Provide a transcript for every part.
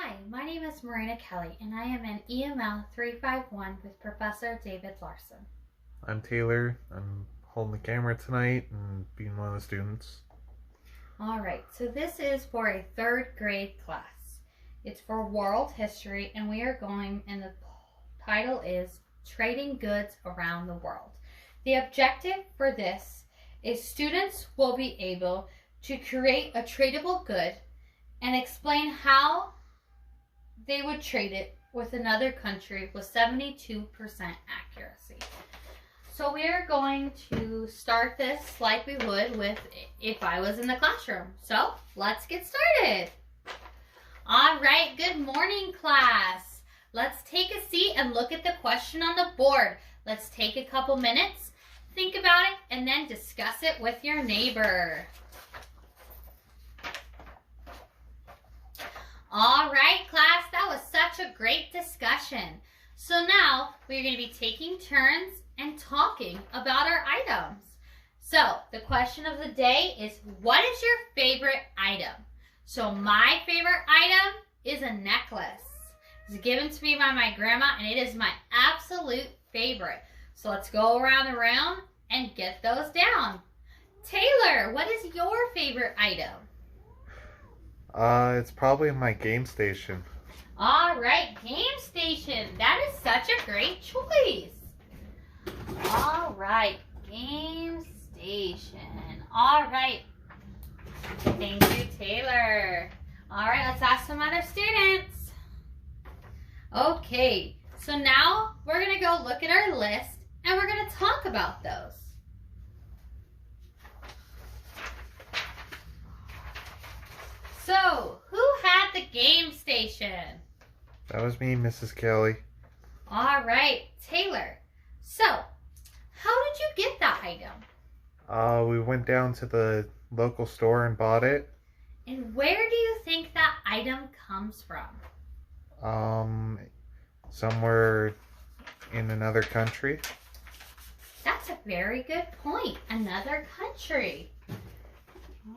Hi, my name is Marina Kelly, and I am in EML351 with Professor David Larson. I'm Taylor. I'm holding the camera tonight and being one of the students. Alright, so this is for a third grade class. It's for world history, and we are going, and the title is Trading Goods Around the World. The objective for this is students will be able to create a tradable good and explain how they would trade it with another country with 72% accuracy. So we are going to start this like we would with if I was in the classroom. So let's get started. All right, good morning, class. Let's take a seat and look at the question on the board. Let's take a couple minutes, think about it, and then discuss it with your neighbor. All right, class, that was such a great discussion. So now we're going to be taking turns and talking about our items. So the question of the day is, what is your favorite item? So my favorite item is a necklace. It was given to me by my grandma, and it is my absolute favorite. So let's go around the room and get those down. Taylor, what is your favorite item? It's probably my game station. All right, game station. That is such a great choice. All right, game station. All right. Thank you, Taylor. All right, let's ask some other students. Okay, so now we're going to go look at our list and we're going to talk about those. So, who had the game station? That was me, Mrs. Kelly. All right, Taylor. So, how did you get that item? We went down to the local store and bought it. And where do you think that item comes from? Somewhere in another country. That's a very good point. Another country.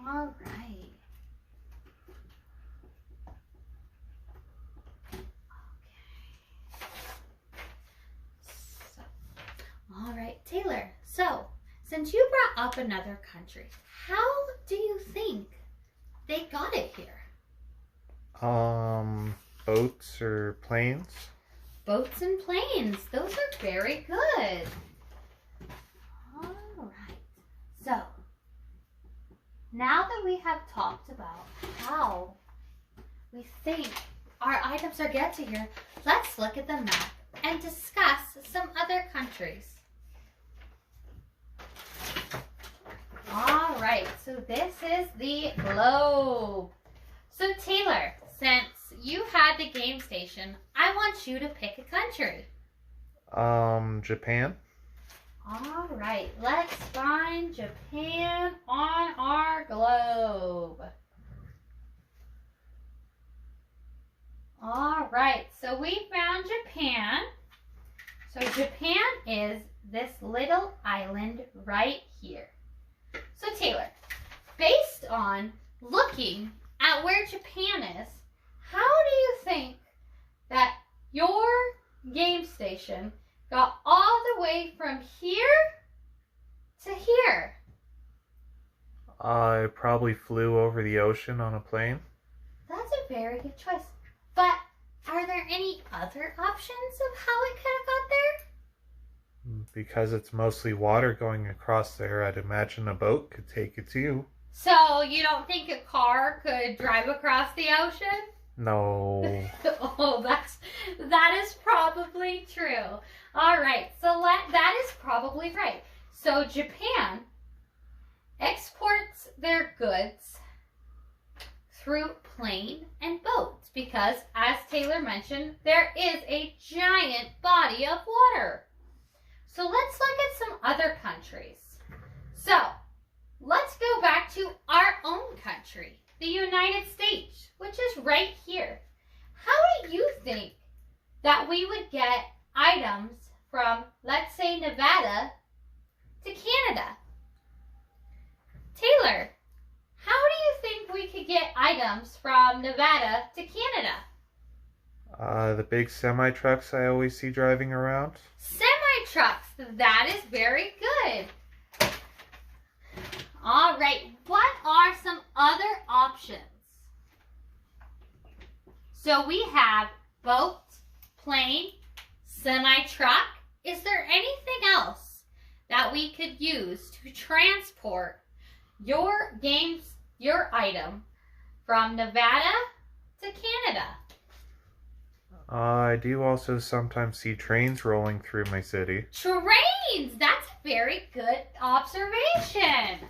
All right. All right, Taylor. So, since you brought up another country, how do you think they got it here? Boats or planes. Boats and planes. Those are very good. All right. So, now that we have talked about how we think our items are get to here, let's look at the map and discuss some other countries. All right, so this is the globe. So Taylor, since you had the game station, I want you to pick a country. Japan. All right, let's find Japan on our globe. All right, so we found Japan. So Japan is this little island right here. So Taylor, based on looking at where Japan is, how do you think that your game station got all the way from here to here? I probably flew over the ocean on a plane. That's a very good choice. But are there any other options of how it could have got there? Because it's mostly water going across there, I'd imagine a boat could take it to you. So you don't think a car could drive across the ocean? No. Oh, that is probably true. All right, so that is probably right. So Japan exports their goods through plane and boats because, as Taylor mentioned, there is a giant body of water. So let's look at some other countries. So let's go back to our own country, the United States, which is right here. How do you think that we would get items from, let's say, Nevada to Canada? Taylor, how do you think we could get items from Nevada to Canada? The big semi trucks I always see driving around. Semi-trucks. That is very good. All right. What are some other options? So we have boat, plane, semi-truck. Is there anything else that we could use to transport your item from Nevada to Canada? I do also sometimes see trains rolling through my city. Trains! That's a very good observation.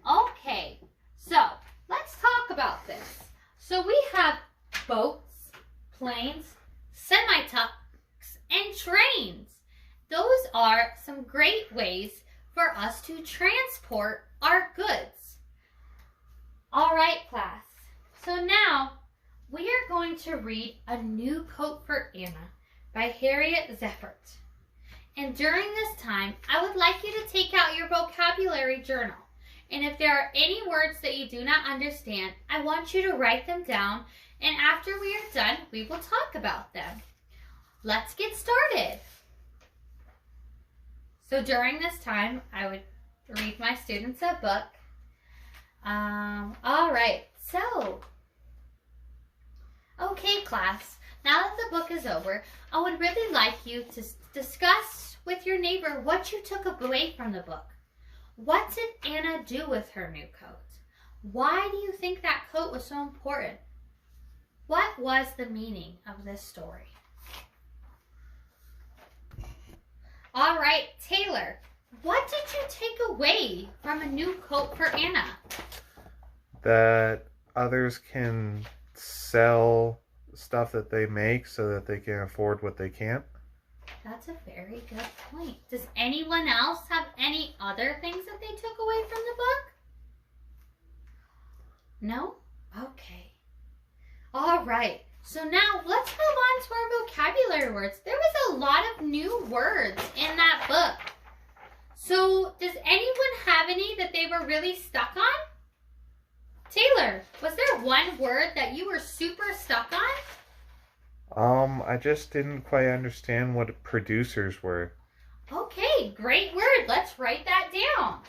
Okay, so let's talk about this. So we have boats, planes, semi-trucks, and trains. Those are some great ways for us to transport our goods. All right, class. So now we are going to read A New Coat for Anna by Harriet Zeffert. And during this time, I would like you to take out your vocabulary journal. And if there are any words that you do not understand, I want you to write them down. And after we are done, we will talk about them. Let's get started. So during this time, I would read my students a book. All right, so, okay, class, now that the book is over, I would really like you to discuss with your neighbor what you took away from the book. What did Anna do with her new coat? Why do you think that coat was so important? What was the meaning of this story? All right, Taylor, what did you take away from A New Coat for Anna? That others can sell stuff that they make so that they can afford what they can't. That's a very good point. Does anyone else have any other things that they took away from the book? No? Okay. All right. So now let's move on to our vocabulary words. There was a lot of new words in that book. So does anyone have any that they were really stuck on? Taylor, was there one word that you were super stuck on? I just didn't quite understand what producers were. Okay, great word. Let's write that down.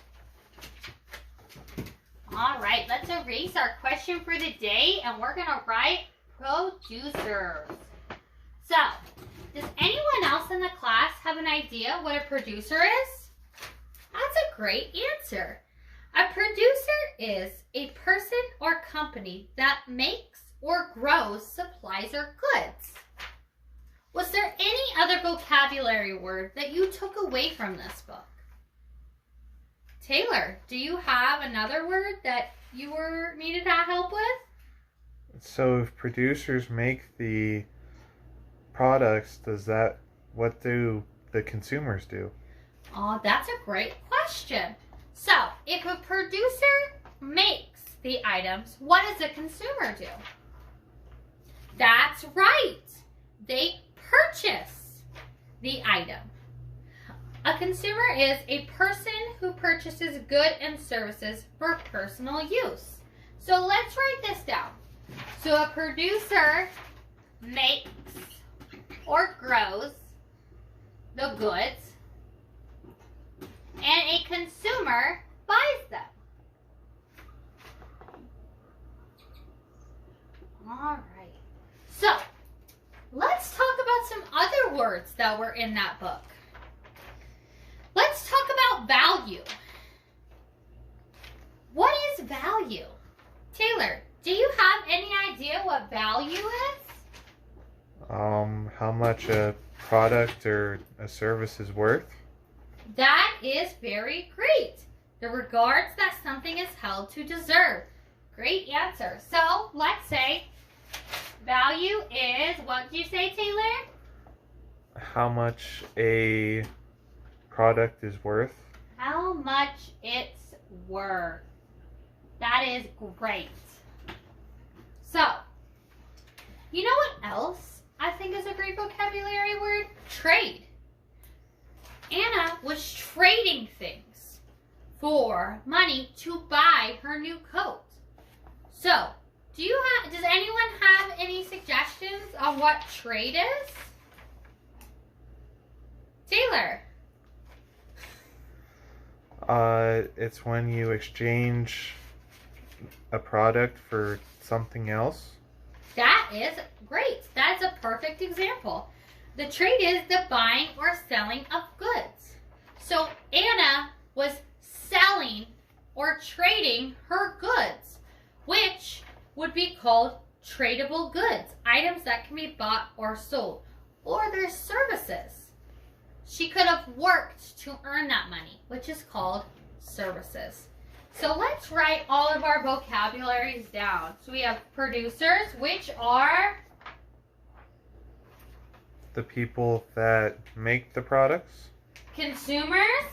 All right, let's erase our question for the day, and we're going to write producers. So, does anyone else in the class have an idea what a producer is? That's a great answer. A producer is a person or company that makes or grows supplies or goods. Was there any other vocabulary word that you took away from this book? Taylor, do you have another word that you needed help with? So if producers make the products, what do the consumers do? Oh, that's a great question. So, if a producer makes the items, what does a consumer do? That's right. They purchase the item. A consumer is a person who purchases goods and services for personal use. So let's write this down. So a producer makes or grows the goods, and a consumer buys them. All right. So let's talk about some other words that were in that book. Let's talk about value. What is value? Taylor, do you have any idea what value is? How much a product or a service is worth? That is very great. The regards that something is held to deserve. Great answer. So let's say value is, what did you say, Taylor? How much a product is worth? How much it's worth. That is great. So, you know what else I think is a great vocabulary word? Trade. Anna was trading things for money to buy her new coat. So, does anyone have any suggestions on what trade is? Taylor. It's when you exchange a product for something else. That is great. That's a perfect example. The trade is the buying or selling of goods. So Anna was selling or trading her goods, which would be called tradable goods, items that can be bought or sold, or their services. She could have worked to earn that money, which is called services. So let's write all of our vocabularies down. So we have producers, which are The people that make the products. consumers,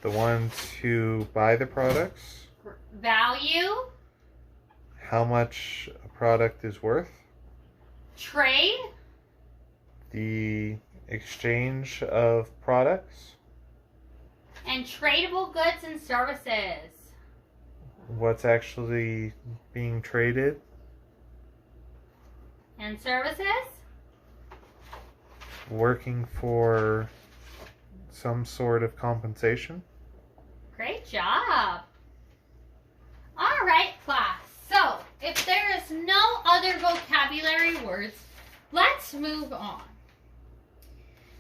The ones who buy the products. value, How much a product is worth. trade, The exchange of products. and tradable goods and services. What's actually being traded. And services? Working for some sort of compensation. Great job. All right, class. So, if there is no other vocabulary words, let's move on.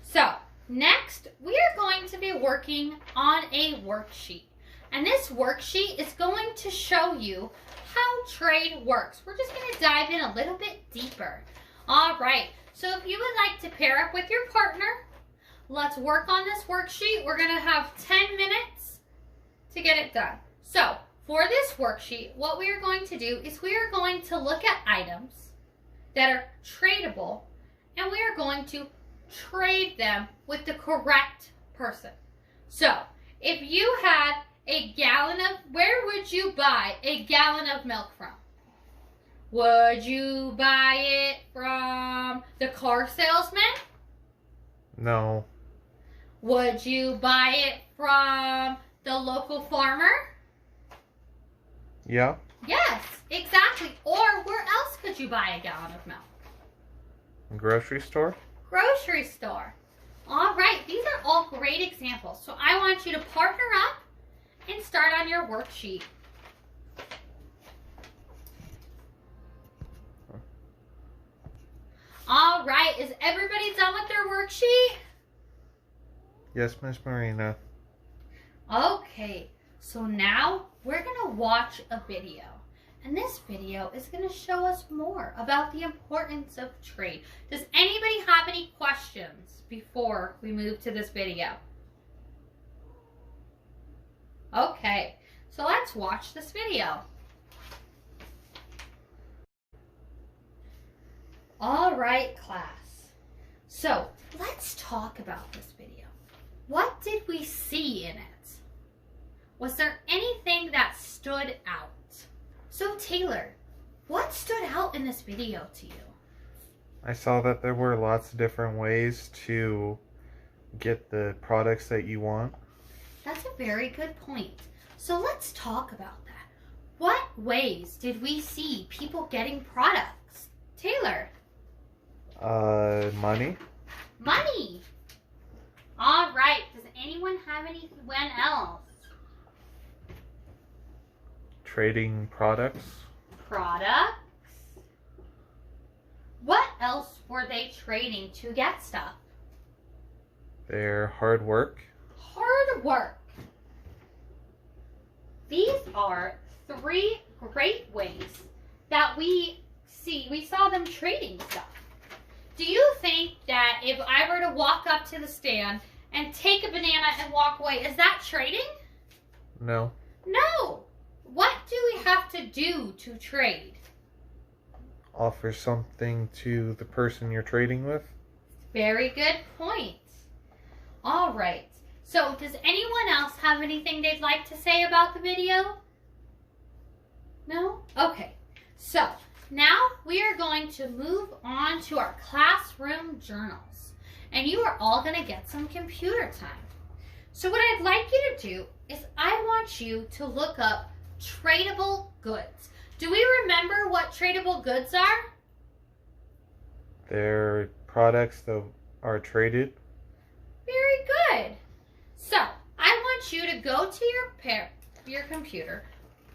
So, next, we are going to be working on a worksheet. And this worksheet is going to show you how trade works. We're just going to dive in a little bit deeper. All right, so if you would like to pair up with your partner, let's work on this worksheet. We're going to have 10 minutes to get it done. So, for this worksheet, what we are going to do is we are going to look at items that are tradable, and we are going to trade them with the correct person. So, if you had a gallon of, where would you buy a gallon of milk from? Would you buy it from the car salesman? No. Would you buy it from the local farmer? Yeah. Yes, exactly. Or where else could you buy a gallon of milk? Grocery store. Grocery store. All right, these are all great examples. So I want you to partner up and start on your worksheet. All right, is everybody done with their worksheet? Yes, Miss Marina. Okay, so now we're gonna watch a video. And this video is gonna show us more about the importance of trade. Does anybody have any questions before we move to this video? Okay, so let's watch this video. All right, class. So let's talk about this video. What did we see in it? Was there anything that stood out? So Taylor, what stood out in this video to you? I saw that there were lots of different ways to get the products that you want. That's a very good point. So let's talk about that. What ways did we see people getting products? Taylor? Money. Money. All right. Does anyone have anyone else? Trading products. Products. What else were they trading to get stuff? Their hard work. Hard work. These are three great ways that we saw them trading stuff. Do you think that if I were to walk up to the stand and take a banana and walk away, is that trading? No. No. What do we have to do to trade? Offer something to the person you're trading with. Very good point. All right. So does anyone else have anything they'd like to say about the video? No? Okay. So now we are going to move on to our classroom journals. And you are all going to get some computer time. So what I'd like you to do is I want you to look up tradable goods. Do we remember what tradable goods are? They're products that are traded. Very good. So, I want you to go to your computer,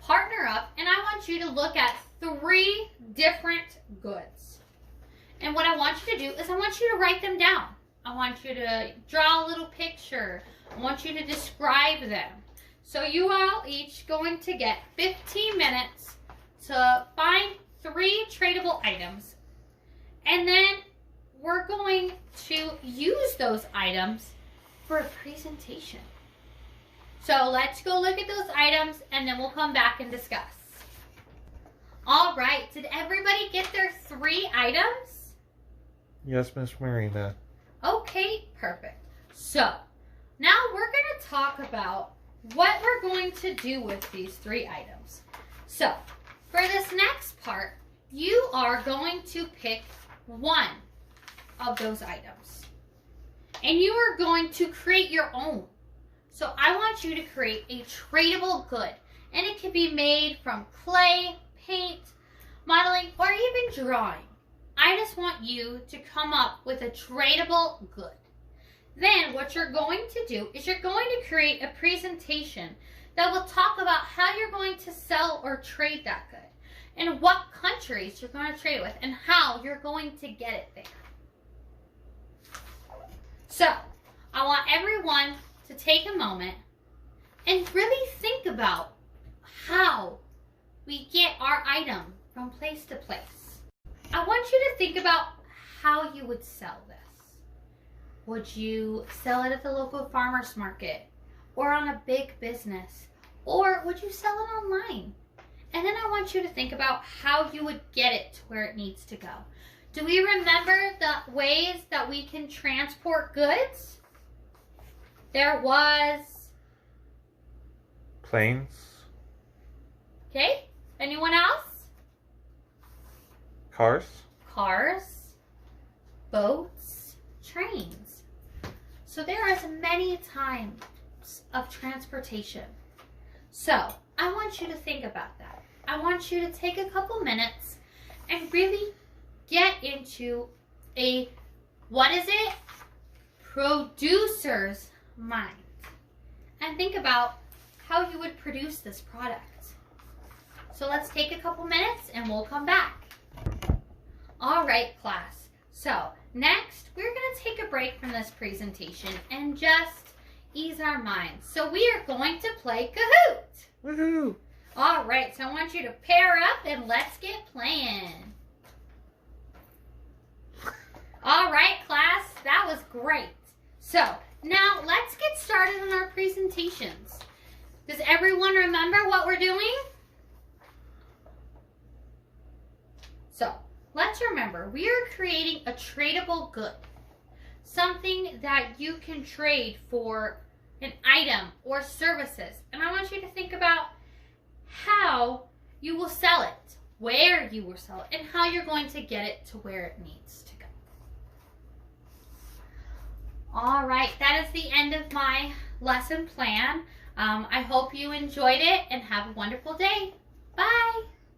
partner up, and I want you to look at 3 different goods. And what I want you to do is I want you to write them down. I want you to draw a little picture. I want you to describe them. So you all each going to get 15 minutes to find 3 tradable items. And then we're going to use those items for a presentation. So let's go look at those items and then we'll come back and discuss. All right, did everybody get their 3 items? Yes, Miss Marina. Okay, perfect. So now we're going to talk about what we're going to do with these 3 items. So for this next part, you are going to pick one of those items. And you are going to create your own. So I want you to create a tradable good. And it can be made from clay, paint, modeling, or even drawing. I just want you to come up with a tradable good. Then what you're going to do is you're going to create a presentation that will talk about how you're going to sell or trade that good. And what countries you're going to trade with and how you're going to get it there. So, I want everyone to take a moment and really think about how we get our item from place to place. I want you to think about how you would sell this. Would you sell it at the local farmer's market or on a big business? Or would you sell it online? And then I want you to think about how you would get it to where it needs to go. Do we remember the ways that we can transport goods? There was... Planes. Okay, anyone else? Cars. Cars, boats, trains. So there are many types of transportation. So I want you to think about that. I want you to take a couple minutes and really get into a, what is it? Producer's mind. And think about how you would produce this product. So let's take a couple minutes and we'll come back. All right, class. So next, we're going to take a break from this presentation and just ease our minds. So we are going to play Kahoot. Woohoo! All right, so I want you to pair up and let's get playing. All right, class, that was great. So now let's get started on our presentations. Does everyone remember what we're doing? So let's remember, we are creating a tradable good. Something that you can trade for an item or services. And I want you to think about how you will sell it, where you will sell it, and how you're going to get it to where it needs to go. All right, that is the end of my lesson plan. I hope you enjoyed it and have a wonderful day. Bye.